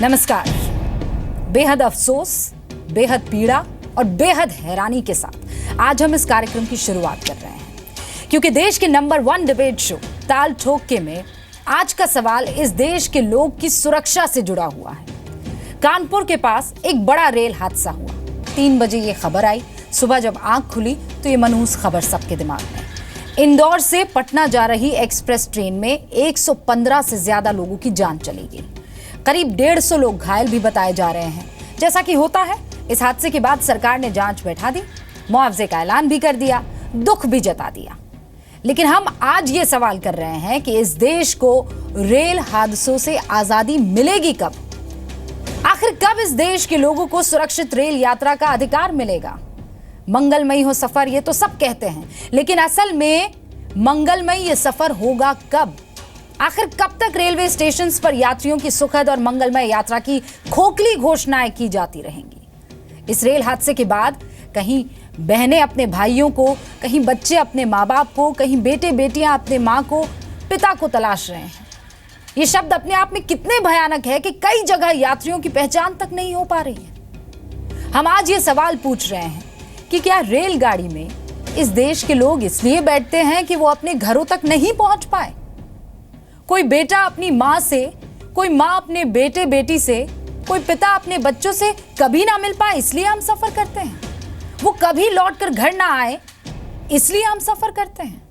नमस्कार। बेहद अफसोस, बेहद पीड़ा और बेहद हैरानी के साथ आज हम इस कार्यक्रम की शुरुआत कर रहे हैं, क्योंकि देश के नंबर 1 डिबेट शो ताल ठोक के में आज का सवाल इस देश के लोग की सुरक्षा से जुड़ा हुआ है। कानपुर के पास एक बड़ा रेल हादसा हुआ। 3 बजे ये खबर आई। सुबह जब आंख खुली तो ये मनहूस खबर सबके दिमाग में। इंदौर से पटना जा रही एक्सप्रेस ट्रेन में 115 से ज्यादा लोगों की जान चली गई। करीब 150 लोग घायल भी बताए जा रहे हैं। जैसा कि होता है, इस हादसे के बाद सरकार ने जांच बैठा दी, मुआवजे का ऐलान भी कर दिया, दुख भी जता दिया। लेकिन हम आज ये सवाल कर रहे हैं कि इस देश को रेल हादसों से आजादी मिलेगी कब? आखिर कब इस देश के लोगों को सुरक्षित रेल यात्रा का अधिकार मिलेगा? मंगलमयी हो सफर, ये तो सब कहते हैं, लेकिन असल में मंगलमयी ये सफर होगा कब? आखिर कब तक रेलवे स्टेशन पर यात्रियों की सुखद और मंगलमय यात्रा की खोखली घोषणाएं की जाती रहेंगी? इस रेल हादसे के बाद कहीं बहनें अपने भाइयों को, कहीं बच्चे अपने माँ बाप को, कहीं बेटे बेटियां अपने माँ को, पिता को तलाश रहे हैं। ये शब्द अपने आप में कितने भयानक है कि कई जगह यात्रियों की पहचान तक नहीं हो पा रही है। हम आज ये सवाल पूछ रहे हैं कि क्या रेलगाड़ी में इस देश के लोग इसलिए बैठते हैं कि वो अपने घरों तक नहीं पहुंच पाए? कोई बेटा अपनी माँ से, कोई माँ अपने बेटे बेटी से, कोई पिता अपने बच्चों से कभी ना मिल पाए, इसलिए हम सफर करते हैं। वो कभी लौटकर घर ना आए, इसलिए हम सफर करते हैं।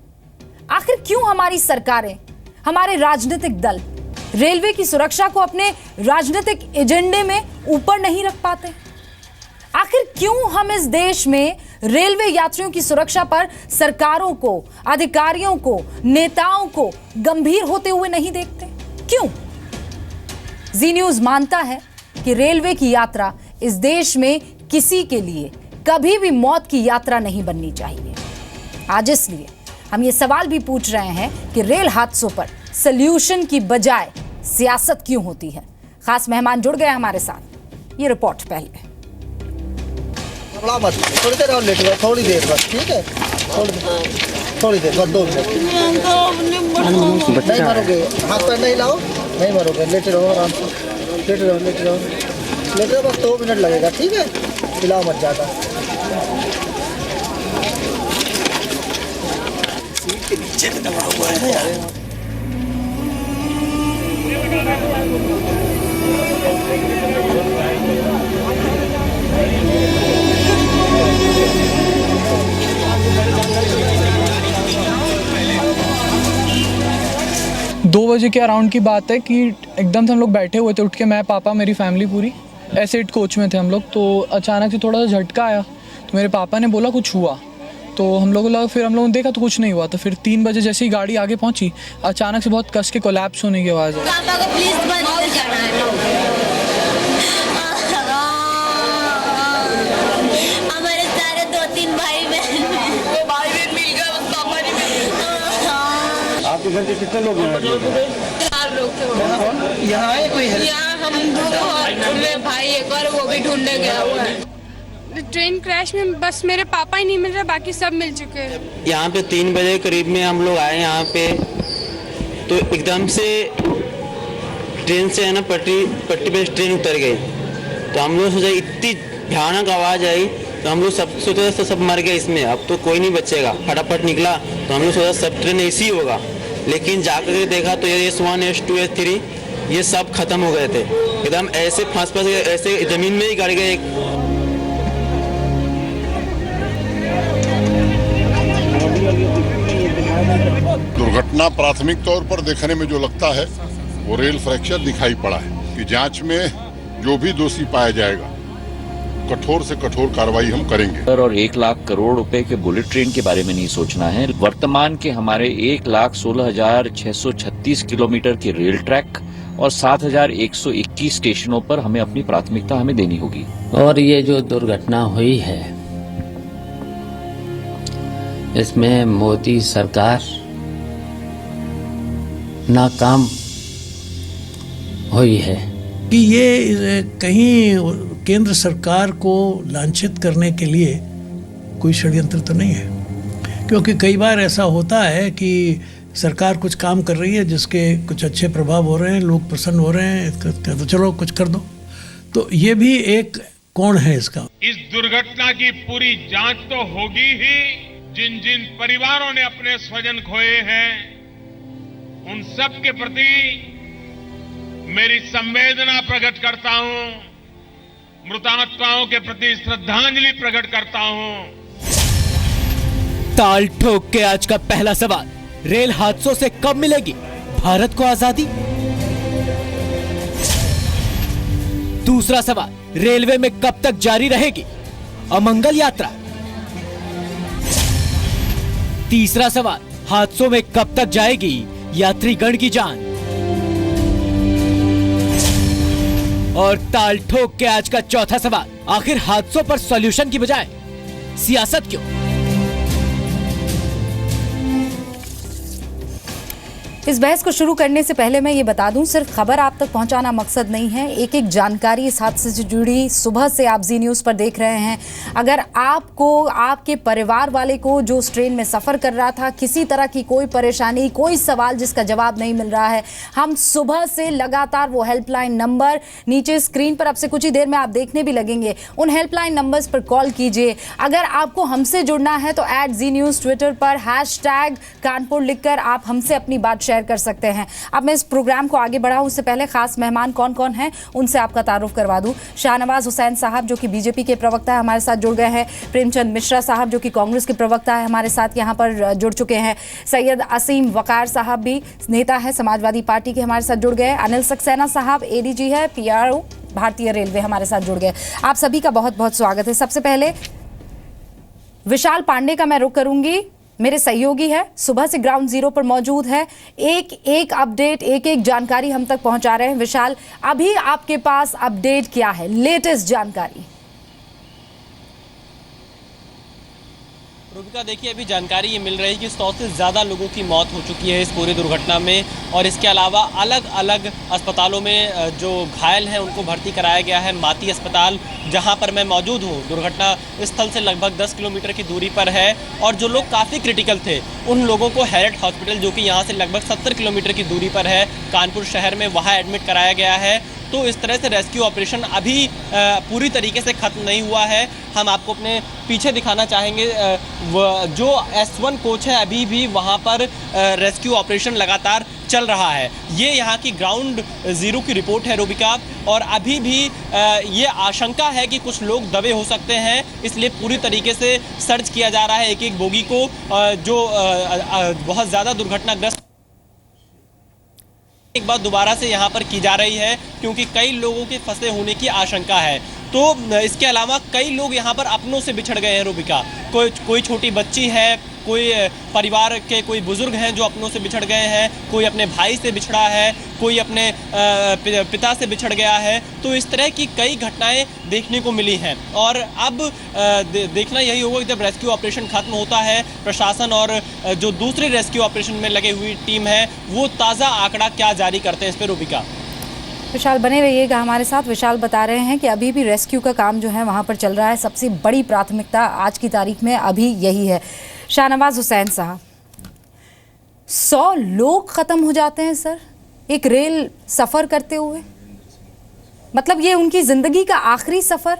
आखिर क्यों हमारी सरकारें, हमारे राजनीतिक दल रेलवे की सुरक्षा को अपने राजनीतिक एजेंडे में ऊपर नहीं रख पाते? आखिर क्यों हम इस देश में रेलवे यात्रियों की सुरक्षा पर सरकारों को, अधिकारियों को, नेताओं को गंभीर होते हुए नहीं देखते? क्यों? जी न्यूज मानता है कि रेलवे की यात्रा इस देश में किसी के लिए कभी भी मौत की यात्रा नहीं बननी चाहिए। आज इसलिए हम ये सवाल भी पूछ रहे हैं कि रेल हादसों पर सॉल्यूशन की बजाय सियासत क्यों होती है? खास मेहमान जुड़ गए हमारे साथ। ये रिपोर्ट पहले। मत थोड़ी देर और लेट गया, थोड़ी देर बस, ठीक है? थोड़ी देर बस, 2 मिनट। नहीं मरोगे, हाथ पैर नहीं लाओ, नहीं मरोगे। लेटे रहो आराम से, लेटे रहो, लेटे रहो, लेटे रहो, बस 2 मिनट लगेगा, ठीक है? हिलाओ मत ज़्यादा। सीट के नीचे में दबा हुआ है यार। 2 बजे के अराउंड की बात है कि एकदम से हम लोग बैठे हुए थे, उठ के मैं, पापा, मेरी फैमिली पूरी ऐसे कोच में थे हम लोग। तो अचानक से थोड़ा सा झटका आया, तो मेरे पापा ने बोला कुछ हुआ। तो हम लोगों लगा, फिर हम लोगों ने देखा तो कुछ नहीं हुआ। तो फिर 3 बजे जैसे ही गाड़ी आगे पहुंची, अचानक से बहुत कस के कोलैप्स होने की आवाज़ आई। हमारे सारे 2-3 भाई बहन मिल गए, पापा नहीं मिल गए। आपके घर के कितने लोग हैं? 4 लोग थे। यहाँ आए कोई है? यहाँ हम 2 और मेरे भाई एक और, वो भी ढूंढने गया हुआ है। ट्रेन क्रैश में बस मेरे पापा ही नहीं मिल रहे, बाकी सब मिल चुके हैं। यहाँ पे 3 बजे करीब में हम लोग आए यहाँ पे, तो एकदम से ट्रेन से है ना पट्टी पे ट्रेन उतर गई। तो हम लोग सोचा, इतनी भयानक आवाज़ आई, तो हम लोग सब सोचे सब मर गए इसमें, अब तो कोई नहीं बचेगा। फटाफट निकला तो हम लोग सोचा सब ट्रेन ऐसी होगा, लेकिन जाकर देखा तो ये S1, S2, S3 ये सब खत्म हो गए थे। एकदम ऐसे फंस गए, ऐसे ज़मीन में ही गाड़ी गए। दुर्घटना प्राथमिक तौर पर देखने में जो लगता है वो रेल फ्रैक्चर दिखाई पड़ा है कि जांच में जो भी दोषी पाया जाएगा कठोर से कठोर कार्रवाई हम करेंगे। और 1 लाख करोड़ रुपए के बुलेट ट्रेन के बारे में नहीं सोचना है। वर्तमान के हमारे 1,16,636 किलोमीटर के रेल ट्रैक और 7,121 स्टेशनों पर हमें अपनी प्राथमिकता हमें देनी होगी। और ये जो दुर्घटना हुई है, इसमें मोदी सरकार नाकाम हुई है कि ये कहीं केंद्र सरकार को लांछित करने के लिए कोई षड्यंत्र तो नहीं है। क्योंकि कई बार ऐसा होता है कि सरकार कुछ काम कर रही है जिसके कुछ अच्छे प्रभाव हो रहे हैं, लोग प्रसन्न हो रहे हैं, तो चलो कुछ कर दो। तो ये भी एक कोण है इसका। इस दुर्घटना की पूरी जांच तो होगी ही। जिन जिन परिवारों ने अपने स्वजन खोए हैं उन सब के प्रति मेरी संवेदना प्रकट करता हूं, मृतात्माओं के प्रति श्रद्धांजलि प्रकट करता हूं। ताल ठोक के आज का पहला सवाल, रेल हादसों से कब मिलेगी भारत को आजादी? दूसरा सवाल, रेलवे में कब तक जारी रहेगी अमंगल यात्रा? तीसरा सवाल, हादसों में कब तक जाएगी यात्रीगण की जान? और ताल ठोक के आज का चौथा सवाल, आखिर हादसों पर सॉल्यूशन की बजाय सियासत क्यों? इस बहस को शुरू करने से पहले मैं ये बता दूं, सिर्फ खबर आप तक पहुंचाना मकसद नहीं है। एक एक जानकारी इस हादसे से जुड़ी सुबह से आप जी न्यूज़ पर देख रहे हैं। अगर आपको, आपके परिवार वाले को जो उस ट्रेन में सफ़र कर रहा था, किसी तरह की कोई परेशानी, कोई सवाल जिसका जवाब नहीं मिल रहा है, हम सुबह से लगातार वो हेल्पलाइन नंबर नीचे स्क्रीन पर आपसे कुछ ही देर में आप देखने भी लगेंगे, उन हेल्पलाइन नंबर्स पर कॉल कीजिए। अगर आपको हमसे जुड़ना है तो @ZNews ट्विटर पर #कानपुर लिखकर आप हमसे अपनी बात शेयर कर सकते हैं। अब मैं इस प्रोग्राम को आगे बढ़ाऊं उससे पहले खास मेहमान कौन कौन हैं उनसे आपका तारुफ करवा दूं। शाहनवाज हुसैन साहब जो कि बीजेपी के प्रवक्ता है हमारे साथ जुड़ गए हैं। प्रेमचंद मिश्रा साहब जो कि कांग्रेस के प्रवक्ता है हमारे साथ यहाँ पर जुड़ चुके हैं। सैयद असीम वकार साहब भी नेता है समाजवादी पार्टी के, हमारे साथ जुड़ गए। अनिल सक्सेना साहब ADG है PRO भारतीय रेलवे, हमारे साथ जुड़ गए। आप सभी का बहुत बहुत स्वागत है। सबसे पहले विशाल पांडे का मैं रुख करूंगी, मेरे सहयोगी है, सुबह से ग्राउंड जीरो पर मौजूद है, एक एक अपडेट, एक एक जानकारी हम तक पहुंचा रहे हैं। विशाल, अभी आपके पास अपडेट क्या है, लेटेस्ट जानकारी? रूबिका, देखिए अभी जानकारी ये मिल रही है कि 100 से ज़्यादा लोगों की मौत हो चुकी है इस पूरी दुर्घटना में, और इसके अलावा अलग अलग अस्पतालों में जो घायल हैं उनको भर्ती कराया गया है। माती अस्पताल जहां पर मैं मौजूद हूं, दुर्घटना स्थल से लगभग 10 किलोमीटर की दूरी पर है, और जो लोग काफ़ी क्रिटिकल थे उन लोगों को हैरट हॉस्पिटल जो कि यहाँ से लगभग 70 किलोमीटर की दूरी पर है कानपुर शहर में, वहाँ एडमिट कराया गया है। तो इस तरह से रेस्क्यू ऑपरेशन अभी पूरी तरीके से ख़त्म नहीं हुआ है। हम आपको अपने पीछे दिखाना चाहेंगे, जो S1 कोच है अभी भी वहाँ पर रेस्क्यू ऑपरेशन लगातार चल रहा है। ये यहाँ की ग्राउंड जीरो की रिपोर्ट है रूबिका, और अभी भी ये आशंका है कि कुछ लोग दबे हो सकते हैं, इसलिए पूरी तरीके से सर्च किया जा रहा है एक एक बोगी को, जो बहुत ज़्यादा दुर्घटनाग्रस्त एक बार दोबारा से यहाँ पर की जा रही है, क्योंकि कई लोगों के फंसे होने की आशंका है। तो इसके अलावा कई लोग यहाँ पर अपनों से बिछड़ गए हैं रूबिका, कोई छोटी बच्ची है, कोई परिवार के कोई बुजुर्ग हैं जो अपनों से बिछड़ गए हैं, कोई अपने भाई से बिछड़ा है, कोई अपने पिता से बिछड़ गया है। तो इस तरह की कई घटनाएं देखने को मिली हैं, और अब देखना यही होगा कि जब रेस्क्यू ऑपरेशन खत्म होता है, प्रशासन और जो दूसरे रेस्क्यू ऑपरेशन में लगे हुई टीम है वो ताज़ा आंकड़ा क्या जारी करते हैं इस पर रूबिका। विशाल बने रहिएगा हमारे साथ। विशाल बता रहे हैं कि अभी भी रेस्क्यू का काम जो है वहाँ पर चल रहा है, सबसे बड़ी प्राथमिकता आज की तारीख में अभी यही है। शाहनवाज हुसैन साहब, 100 लोग ख़त्म हो जाते हैं सर एक रेल सफ़र करते हुए, मतलब ये उनकी ज़िंदगी का आखिरी सफ़र?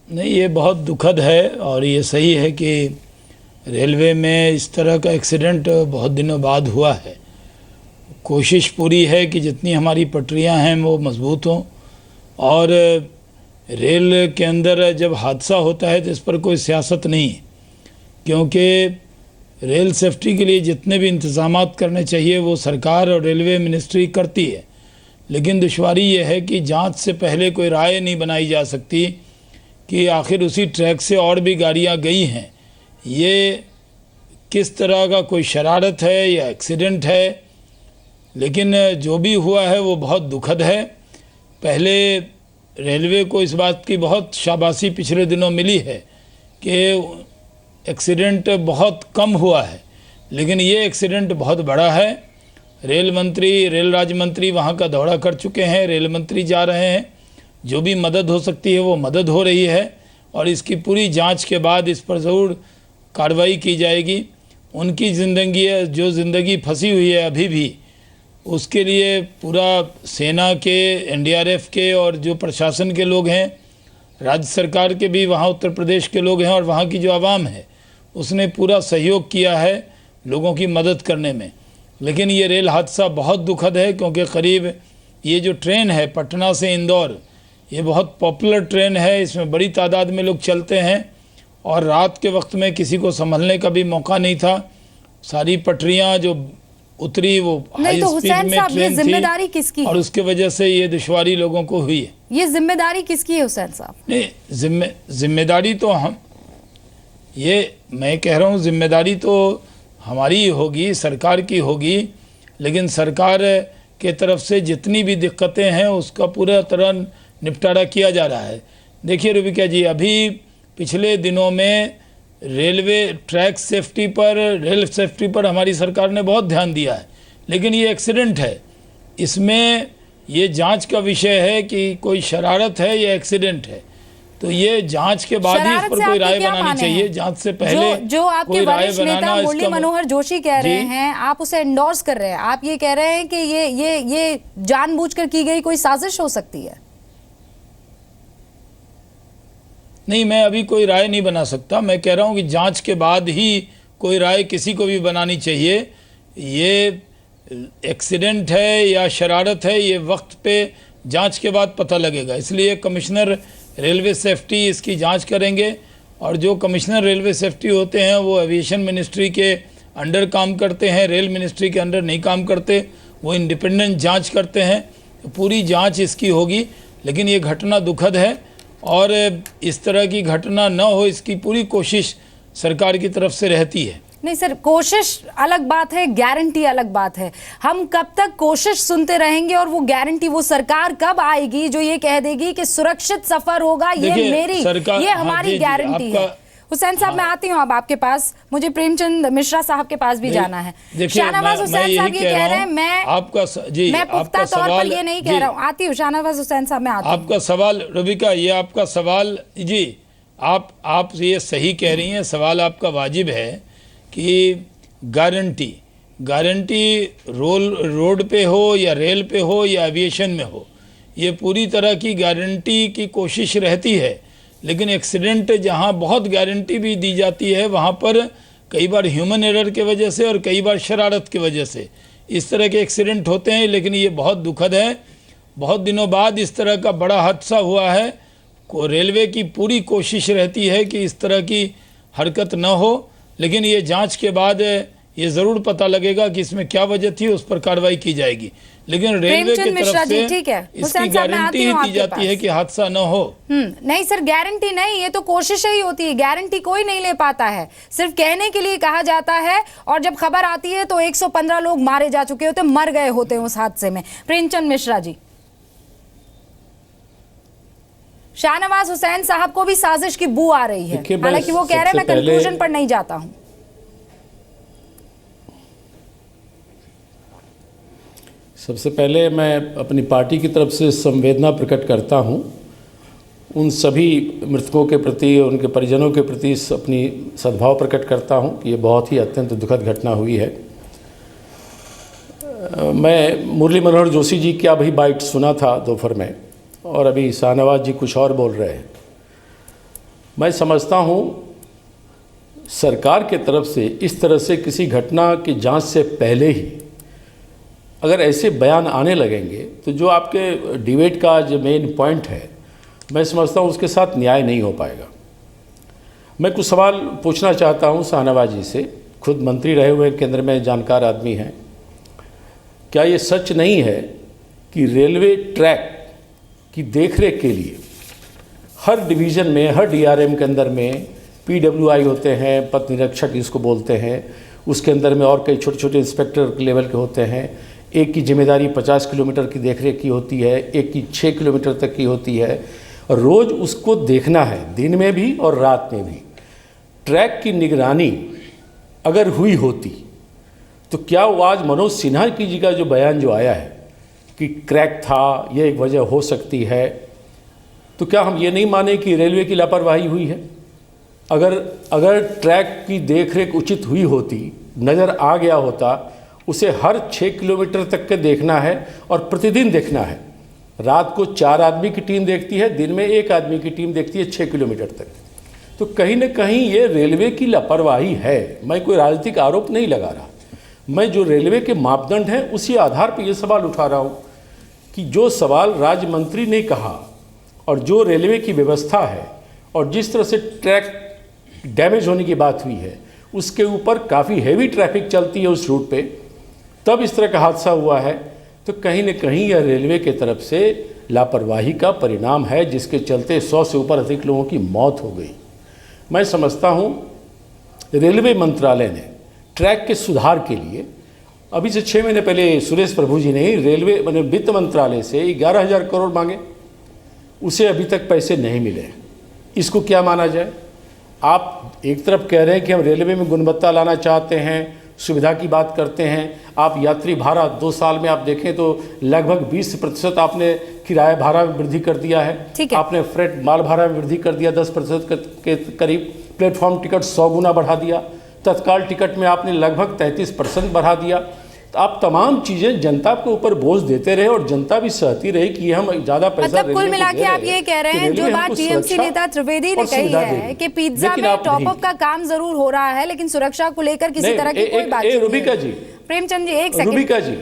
नहीं, ये बहुत दुखद है, और ये सही है कि रेलवे में इस तरह का एक्सीडेंट बहुत दिनों बाद हुआ है। कोशिश पूरी है कि जितनी हमारी पटरियां हैं वो मजबूत हों, और रेल के अंदर जब हादसा होता है तो इस पर कोई सियासत नहीं है, क्योंकि रेल सेफ्टी के लिए जितने भी इंतज़ामात करने चाहिए वो सरकार और रेलवे मिनिस्ट्री करती है। लेकिन दुश्वारी ये है कि जांच से पहले कोई राय नहीं बनाई जा सकती कि आखिर उसी ट्रैक से और भी गाड़ियां गई हैं, ये किस तरह का कोई शरारत है या एक्सीडेंट है। लेकिन जो भी हुआ है वो बहुत दुखद है। पहले रेलवे को इस बात की बहुत शाबाशी पिछले दिनों मिली है कि एक्सीडेंट बहुत कम हुआ है, लेकिन ये एक्सीडेंट बहुत बड़ा है। रेल मंत्री, रेल राज्य मंत्री वहाँ का दौरा कर चुके हैं, रेल मंत्री जा रहे हैं, जो भी मदद हो सकती है वो मदद हो रही है, और इसकी पूरी जांच के बाद इस पर ज़रूर कार्रवाई की जाएगी। उनकी ज़िंदगी जो ज़िंदगी फंसी हुई है अभी भी, उसके लिए पूरा सेना के, एनडीआरएफ के और जो प्रशासन के लोग हैं, राज्य सरकार के भी, वहाँ उत्तर प्रदेश के लोग हैं और वहाँ की जो आवाम है उसने पूरा सहयोग किया है लोगों की मदद करने में। लेकिन ये रेल हादसा बहुत दुखद है, क्योंकि करीब ये जो ट्रेन है पटना से इंदौर, ये बहुत पॉपुलर ट्रेन है, इसमें बड़ी तादाद में लोग चलते हैं और रात के वक्त में किसी को संभलने का भी मौका नहीं था। सारी पटरियां जो उतरी वो हाई स्पीड में ट्रेन जिम्मेदारी किसकी और उसके वजह से ये दुश्वारी लोगों को हुई है। ये जिम्मेदारी किसकी है हुसैन साहब? नहीं, जिम्मेदारी तो मैं कह रहा हूँ जिम्मेदारी तो हमारी ही होगी, सरकार की होगी। लेकिन सरकार के तरफ से जितनी भी दिक्कतें हैं उसका पूरा तरह निपटारा किया जा रहा है। देखिए रुबिका जी, अभी पिछले दिनों में रेलवे ट्रैक सेफ्टी पर, रेल सेफ्टी पर हमारी सरकार ने बहुत ध्यान दिया है। लेकिन ये एक्सीडेंट है, इसमें ये जांच का विषय है कि कोई शरारत है या एक्सीडेंट है। तो ये जांच के बाद ही इस पर कोई राय बनानी चाहिए, जांच से पहले जो आपके वरिष्ठ नेता मुरली मनोहर जोशी कह रहे हैं, आप उसे एंडोर्स कर रहे हैं, आप ये कह रहे हैं कि ये जानबूझकर की गई कोई साजिश हो सकती है? नहीं, मैं अभी कोई राय नहीं बना सकता। मैं कह रहा हूं कि जांच के बाद ही कोई राय किसी को भी बनानी चाहिए। ये एक्सीडेंट है या शरारत है, ये वक्त पे जांच के बाद पता लगेगा। इसलिए कमिश्नर रेलवे सेफ्टी इसकी जांच करेंगे और जो कमिश्नर रेलवे सेफ्टी होते हैं वो एविएशन मिनिस्ट्री के अंडर काम करते हैं, रेल मिनिस्ट्री के अंडर नहीं काम करते, वो इंडिपेंडेंट जांच करते हैं। तो पूरी जांच इसकी होगी। लेकिन ये घटना दुखद है और इस तरह की घटना न हो इसकी पूरी कोशिश सरकार की तरफ से रहती है। नहीं सर, कोशिश अलग बात है, गारंटी अलग बात है। हम कब तक कोशिश सुनते रहेंगे और वो गारंटी, वो सरकार कब आएगी जो ये कह देगी कि सुरक्षित सफर होगा, ये मेरी, ये हमारी गारंटी है? हुसैन साहब, मैं आती हूँ अब आपके पास, मुझे प्रेमचंद मिश्रा साहब के पास भी जाना है। शाहनवाज हुसैन साहब ये कह रहे हैं, मैं पुख्ता तौर पर ये नहीं कह रहा हूँ। आती हूँ शाहनवाज हुसैन साहब, मैं आती हूँ। आपका सवाल रुबिका, ये आपका सवाल जी, आप ये सही कह रही हैं, सवाल आपका वाजिब है कि गारंटी रोड पे हो या रेल पे हो या एविएशन में हो, ये पूरी तरह की गारंटी की कोशिश रहती है। लेकिन एक्सीडेंट जहां बहुत गारंटी भी दी जाती है, वहां पर कई बार ह्यूमन एरर के वजह से और कई बार शरारत की वजह से इस तरह के एक्सीडेंट होते हैं। लेकिन ये बहुत दुखद है, बहुत दिनों बाद इस तरह का बड़ा हादसा हुआ है। रेलवे की पूरी कोशिश रहती है कि इस तरह की हरकत न हो। लेकिन ये जांच के बाद ये ज़रूर पता लगेगा कि इसमें क्या वजह थी, उस पर कार्रवाई की जाएगी। लेकिन रेलवे की तरफ से इसकी गारंटी ही दी जाती है कि हादसा न हो। नहीं सर, गारंटी नहीं, ये तो कोशिश ही होती है। गारंटी कोई नहीं ले पाता है, सिर्फ कहने के लिए कहा जाता है। और जब खबर आती है तो 115 लोग मारे जा चुके होते, मर गए होते हैं उस हादसे में। प्रेमचंद मिश्रा जी, शाहनवाज हुसैन साहब को भी साजिश की बू आ रही है, हालांकि वो कह रहे हैं मैं कंक्लूजन पर नहीं जाता हूं। सबसे पहले मैं अपनी पार्टी की तरफ से संवेदना प्रकट करता हूं उन सभी मृतकों के प्रति, उनके परिजनों के प्रति अपनी सद्भाव प्रकट करता हूं कि ये बहुत ही अत्यंत दुखद घटना हुई है। मैं मुरली मनोहर जोशी जी की अभी बाइट सुना था दोपहर में, और अभी शाहनवाज जी कुछ और बोल रहे हैं। मैं समझता हूं सरकार के तरफ से इस तरह से किसी घटना की जांच से पहले ही अगर ऐसे बयान आने लगेंगे तो जो आपके डिबेट का जो मेन पॉइंट है, मैं समझता हूं उसके साथ न्याय नहीं हो पाएगा। मैं कुछ सवाल पूछना चाहता हूं शाहनवाज जी से, खुद मंत्री रहे हुए केंद्र में जानकार आदमी हैं। क्या ये सच नहीं है कि रेलवे ट्रैक की देखरेख के लिए हर डिवीज़न में, हर डीआरएम के अंदर में पीडब्ल्यूआई होते हैं, पथ निरीक्षक जिसको बोलते हैं, उसके अंदर में और कई छोटे छोटे इंस्पेक्टर लेवल के होते हैं। एक की जिम्मेदारी 50 किलोमीटर की देखरेख की होती है, एक की 6 किलोमीटर तक की होती है, और रोज़ उसको देखना है, दिन में भी और रात में भी। ट्रैक की निगरानी अगर हुई होती तो क्या वो आज मनोज सिन्हा जी का जो बयान जो आया है कि क्रैक था, ये एक वजह हो सकती है, तो क्या हम ये नहीं माने कि रेलवे की लापरवाही हुई है? अगर ट्रैक की देखरेख उचित हुई होती, नज़र आ गया होता, उसे हर 6 किलोमीटर तक के देखना है और प्रतिदिन देखना है। रात को 4 आदमी की टीम देखती है, दिन में 1 आदमी की टीम देखती है 6 किलोमीटर तक। तो कहीं न कहीं ये रेलवे की लापरवाही है। मैं कोई राजनीतिक आरोप नहीं लगा रहा, मैं जो रेलवे के मापदंड हैं उसी आधार पर ये सवाल उठा रहा हूँ कि जो सवाल राज्य मंत्री ने कहा और जो रेलवे की व्यवस्था है और जिस तरह से ट्रैक डैमेज होने की बात हुई है, उसके ऊपर काफ़ी हैवी ट्रैफिक चलती है उस रूट पे, तब इस तरह का हादसा हुआ है। तो कहीं न कहीं यह रेलवे के तरफ से लापरवाही का परिणाम है, जिसके चलते 100 से ऊपर अधिक लोगों की मौत हो गई। मैं समझता हूँ रेलवे मंत्रालय ने ट्रैक के सुधार के लिए अभी से 6 महीने पहले सुरेश प्रभु जी ने ही रेलवे वित्त मंत्रालय से 11,000 करोड़ मांगे, उसे अभी तक पैसे नहीं मिले। इसको क्या माना जाए? आप एक तरफ कह रहे हैं कि हम रेलवे में गुणवत्ता लाना चाहते हैं, सुविधा की बात करते हैं। आप यात्री भाड़ा 2 साल में आप देखें तो लगभग 20% आपने किराया भाड़ा में वृद्धि कर दिया है। आपने फ्रेट माल भाड़ा में वृद्धि कर दिया 10% के करीब। प्लेटफॉर्म टिकट 100 गुना बढ़ा दिया। तत्काल टिकट में आपने लगभग 33% बढ़ा दिया। तो आप तमाम चीज़ें जनता के ऊपर बोझ देते रहे और जनता भी सहती रही कि हम ज़्यादा पैसा मतलब कुल मिला के आप ये कह रहे हैं, जो बात टीएमसी नेता त्रिवेदी ने कही है कि पिज्जा में टॉपअप का काम जरूर हो रहा है, लेकिन सुरक्षा को लेकर किसी तरह की कोई बात नहीं। रुबिका जी, प्रेमचंद जी एक सेकंड, रुबिका जी,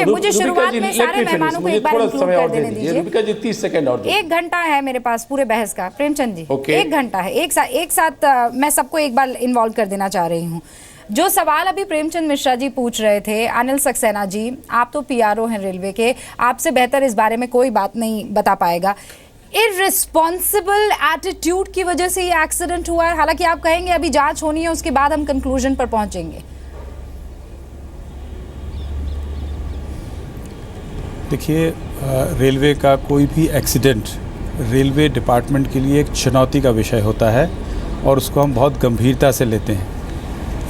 मुझे शुरुआत में सारे मेहमानों को एक बार इंक्लूड कर देने दीजिए। रुबिका जी 30 सेकंड और 1 घंटा है मेरे पास पूरे बहस का। प्रेमचंद जी 1 घंटा है, एक साथ मैं सबको एक बार इन्वॉल्व कर देना चाह रही हूँ। जो सवाल अभी प्रेमचंद मिश्रा जी पूछ रहे थे, अनिल सक्सेना जी, आप तो पीआरओ हैं रेलवे के, आपसे बेहतर इस बारे में कोई बात नहीं बता पाएगा। इररिस्पॉन्सिबल एटीट्यूड की वजह से ये एक्सीडेंट हुआ है। हालांकि आप कहेंगे अभी जांच होनी है, उसके बाद हम कंक्लूजन पर पहुंचेंगे। देखिए, रेलवे का कोई भी एक्सीडेंट रेलवे डिपार्टमेंट के लिए एक चुनौती का विषय होता है और उसको हम बहुत गंभीरता से लेते हैं।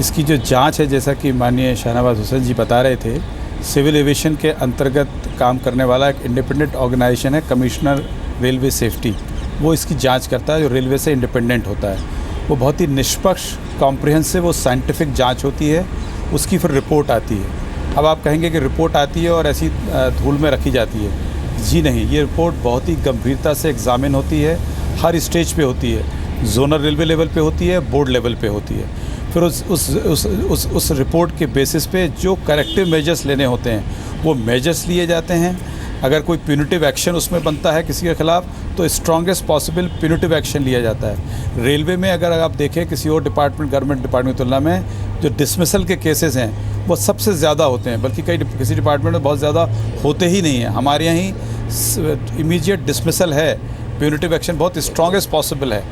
इसकी जो जांच है, जैसा कि माननीय शाहनवाज हुसैन जी बता रहे थे, सिविल एविएशन के अंतर्गत काम करने वाला एक इंडिपेंडेंट ऑर्गेनाइजेशन है कमिश्नर रेलवे सेफ्टी, वो इसकी जांच करता है, जो रेलवे से इंडिपेंडेंट होता है। वो बहुत ही निष्पक्ष, कॉम्प्रिहेंसिव और साइंटिफिक जांच होती है, उसकी फिर रिपोर्ट आती है। अब आप कहेंगे कि रिपोर्ट आती है और ऐसी धूल में रखी जाती है। जी नहीं, ये रिपोर्ट बहुत ही गंभीरता से एग्जामिन होती है, हर स्टेज पे होती है, जोनल रेलवे लेवल पे होती है, बोर्ड लेवल पे होती है। फिर उस रिपोर्ट के बेसिस पे जो करेक्टिव मेजर्स लेने होते हैं वो मेजर्स लिए जाते हैं। अगर कोई प्यूनिटिव एक्शन उसमें बनता है किसी के ख़िलाफ़, तो स्ट्रॉन्गेस्ट पॉसिबल प्यूनिटिव एक्शन लिया जाता है। रेलवे में अगर आप देखें किसी और डिपार्टमेंट, गवर्नमेंट डिपार्टमेंट की तुलना में, जो डिसमिसल के केसेस हैं वो सबसे ज़्यादा होते हैं, बल्कि किसी डिपार्टमेंट में बहुत ज़्यादा होते ही नहीं हैं। हमारे यहाँ ही इमीडिएट डिसमिसल है, प्यूनिटिव एक्शन बहुत स्ट्रॉन्गेस्ट पॉसिबल है।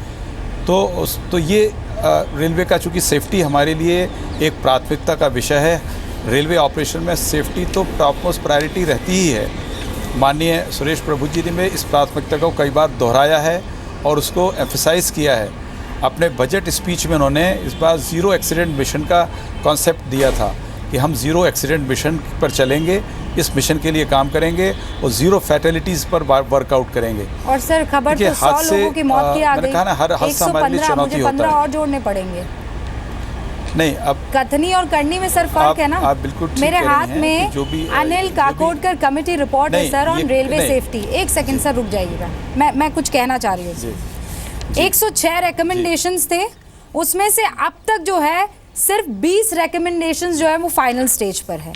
तो ये रेलवे का चूँकि सेफ्टी हमारे लिए एक प्राथमिकता का विषय है, रेलवे ऑपरेशन में सेफ्टी तो टॉपमोस्ट प्रायोरिटी रहती ही है। माननीय सुरेश प्रभु जी ने इस प्राथमिकता को कई बार दोहराया है और उसको एम्फसाइज़ किया है। अपने बजट स्पीच में उन्होंने इस बार ज़ीरो एक्सीडेंट मिशन का कॉन्सेप्ट दिया था कि हम ज़ीरो एक्सीडेंट मिशन पर चलेंगे, इस मिशन के लिए काम करेंगे और ज़ीरो फैटेलिटीज़ पर वर्कआउट करेंगे। और सर खबर तो 100 लोगों की मौत की आ गई। कहा ना, हर हादसा हमारे लिए चुनौती होता है। 15 और जोड़ने पड़ेंगे। नहीं, अब कथनी और करनी में सर फर्क है ना। आप बिल्कुल ठीक मेरे कह रही हाथ हैं में जो भी अनिल काकोडकर कमेटी रिपोर्ट है sir on railway safety. 1 second sir रुक जाइएगा, मैं कुछ कहना चाह रही हूँ। 106 रिकमेंडेशंस थे, उसमें से अब तक जो है सिर्फ 20 रिकमेंडेशंस जो है वो फाइनल स्टेज पर है।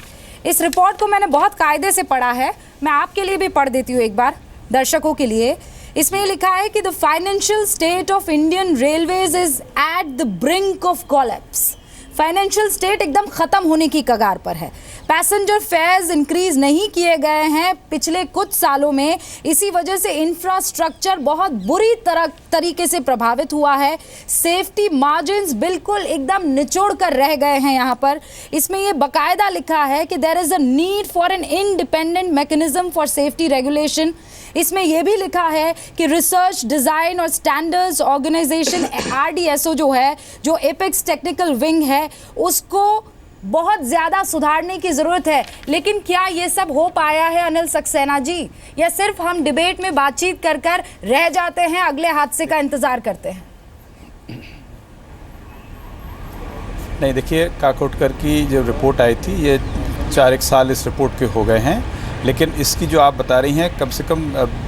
इस रिपोर्ट को मैंने बहुत कायदे से पढ़ा है, मैं आपके लिए भी पढ़ देती हूँ एक बार, दर्शकों के लिए। इसमें लिखा है कि the financial state of Indian railways is at the brink of collapse. Financial state एकदम खत्म होने की कगार पर है। पैसेंजर फेयर्स इंक्रीज नहीं किए गए हैं पिछले कुछ सालों में, इसी वजह से इंफ्रास्ट्रक्चर बहुत बुरी तरीके से प्रभावित हुआ है। सेफ्टी मार्जिन्स बिल्कुल एकदम निचोड़ कर रह गए हैं यहाँ पर। इसमें ये बाकायदा लिखा है कि there is a need for an independent mechanism for safety regulation. इसमें यह भी लिखा है कि रिसर्च, डिज़ाइन और स्टैंडर्ड्स ऑर्गेनाइजेशन RDSO जो है, जो एपेक्स टेक्निकल विंग है, उसको बहुत ज्यादा सुधारने की जरूरत है, लेकिन क्या ये सब हो पाया है अनिल सक्सेना जी, या सिर्फ हम डिबेट में बातचीत कर कर रह जाते हैं, अगले हादसे का इंतजार करते हैं? नहीं, देखिए, काकोडकर की जो रिपोर्ट आई थी, ये 4-1 साल इस रिपोर्ट के हो गए हैं, लेकिन इसकी जो आप बता रही हैं, कम से कम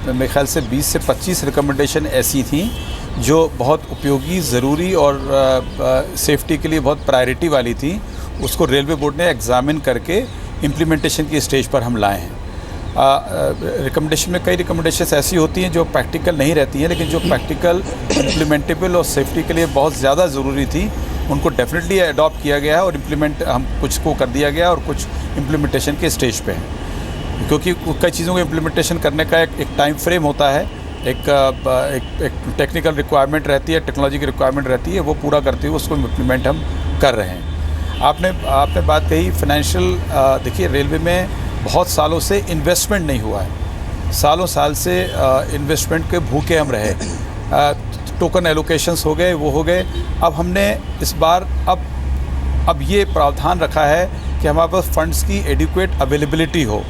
मेरे ख्याल से 20 से 25 रिकमेंडेशन ऐसी थी जो बहुत उपयोगी, ज़रूरी और सेफ्टी के लिए बहुत प्रायोरिटी वाली थी। उसको रेलवे बोर्ड ने एग्ज़ामिन करके इम्प्लीमेंटेशन की स्टेज पर हम लाए हैं। रिकमेंडेशन में कई रिकमेंडेशंस ऐसी होती हैं जो प्रैक्टिकल नहीं रहती हैं, लेकिन जो प्रैक्टिकल, इम्प्लीमेंटेबल और सेफ्टी के लिए बहुत ज़्यादा ज़रूरी थी, उनको डेफिनेटली अडॉप्ट किया गया है और इम्प्लीमेंट हम कुछ को कर दिया गया और कुछ इम्प्लीमेंटेशन के स्टेज पे हैं। क्योंकि कई चीज़ों को इम्प्लीमेंटेशन करने का एक टाइम फ्रेम होता है, एक टेक्निकल रिक्वायरमेंट रहती है, टेक्नोलॉजी की रिक्वायरमेंट रहती है, वो पूरा करते हुए उसको इम्प्लीमेंट हम कर रहे हैं। आपने बात कही फाइनेंशियल, देखिए, रेलवे में बहुत सालों से इन्वेस्टमेंट नहीं हुआ है, सालों साल से इन्वेस्टमेंट के भूखे हम रहे। टोकन एलोकेशंस हो गए, वो हो गए। अब हमने इस बार अब ये प्रावधान रखा है कि हमारे पास फंड्स की एडिक्वेट अवेलेबिलिटी हो।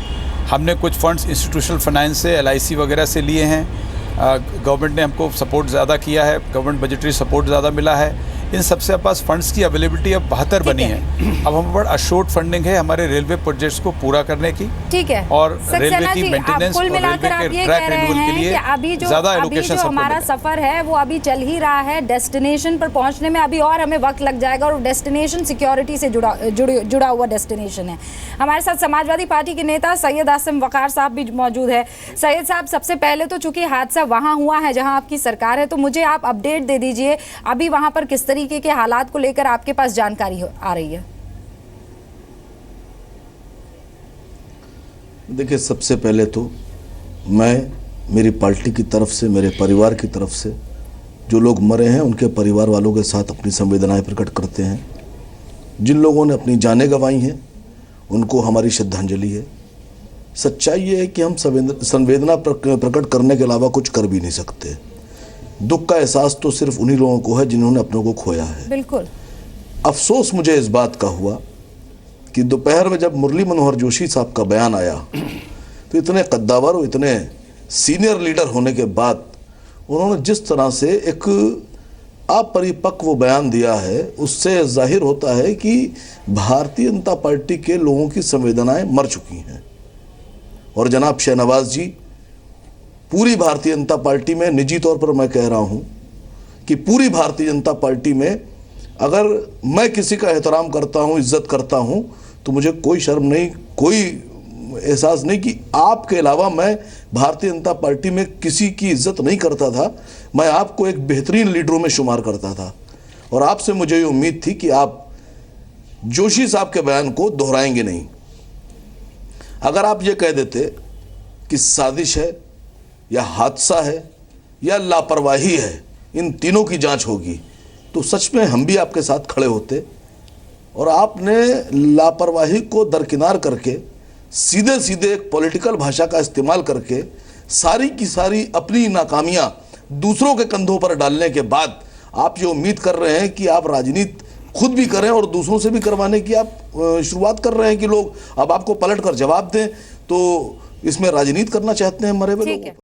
हमने कुछ फंड्स इंस्टीट्यूशनल फाइनेंस से, LIC वगैरह से लिए हैं। गवर्नमेंट ने हमको सपोर्ट ज़्यादा किया है, गवर्नमेंट बजटरी सपोर्ट ज़्यादा मिला है। इन सबसे पास फंड्स की अवेलेबिलिटी अब बेहतर बनी है। अब हम पर अशोर्ड फंडिंग है हमारे रेलवे प्रोजेक्ट्स को पूरा करने की। ठीक है, और रेलवे की मेंटेनेंस और रेलवे के ट्रैक रिन्यूअल के लिए ज़्यादा एलोकेशन हमारा सफर है वो अभी चल ही रहा है। डेस्टिनेशन पर पहुंचने में अभी और हमें वक्त लग जाएगा, और डेस्टिनेशन सिक्योरिटी से जुड़ा हुआ डेस्टिनेशन है। हमारे साथ समाजवादी पार्टी के नेता सैयद आसिम वकार साहब भी मौजूद है। सैयद साहब, सबसे पहले तो चूंकि हादसा वहाँ हुआ है जहाँ आपकी सरकार है, तो मुझे आप अपडेट दे दीजिए अभी वहाँ पर किस तरीके के हालात को लेकर आपके पास जानकारी आ रही है। देखिए, सबसे पहले तो मैं मेरी पार्टी की तरफ से, मेरे परिवार की तरफ से जो लोग मरे हैं उनके परिवार वालों के साथ अपनी संवेदनाएं प्रकट करते हैं। जिन लोगों ने अपनी जानें गंवाई हैं उनको हमारी श्रद्धांजलि है। सच्चाई ये है कि हम संवेदना प्रकट करने के अलावा कुछ कर भी नहीं सकते। दुख का एहसास तो सिर्फ उन्हीं लोगों को है जिन्होंने अपनों को खोया है। बिल्कुल। अफसोस मुझे इस बात का हुआ कि दोपहर में जब मुरली मनोहर जोशी साहब का बयान आया तो इतने कद्दावर और इतने सीनियर लीडर होने के बाद उन्होंने जिस तरह से एक अपरिपक्व बयान दिया है, उससे जाहिर होता है कि भारतीय जनता पार्टी के लोगों की संवेदनाएं मर चुकी हैं। और जनाब शहनवाज जी, पूरी भारतीय जनता पार्टी में, निजी तौर पर मैं कह रहा हूं कि पूरी भारतीय जनता पार्टी में अगर मैं किसी का एहतराम करता हूं, इज्जत करता हूं, तो मुझे कोई शर्म नहीं, कोई एहसास नहीं कि आपके अलावा मैं भारतीय जनता पार्टी में किसी की इज्जत नहीं करता था। मैं आपको एक बेहतरीन लीडरों में शुमार करता था और आपसे मुझे ये उम्मीद थी कि आप जोशी साहब के बयान को दोहराएंगे नहीं। अगर आप ये कह देते कि साजिश है या हादसा है या लापरवाही है, इन तीनों की जांच होगी, तो सच में हम भी आपके साथ खड़े होते। और आपने लापरवाही को दरकिनार करके सीधे सीधे एक पॉलिटिकल भाषा का इस्तेमाल करके सारी की सारी अपनी नाकामियां दूसरों के कंधों पर डालने के बाद आप ये उम्मीद कर रहे हैं कि आप राजनीति खुद भी करें और दूसरों से भी करवाने की आप शुरुआत कर रहे हैं कि लोग अब आपको पलट कर जवाब दें। तो इसमें राजनीति करना चाहते हैं मरे हुए लोग।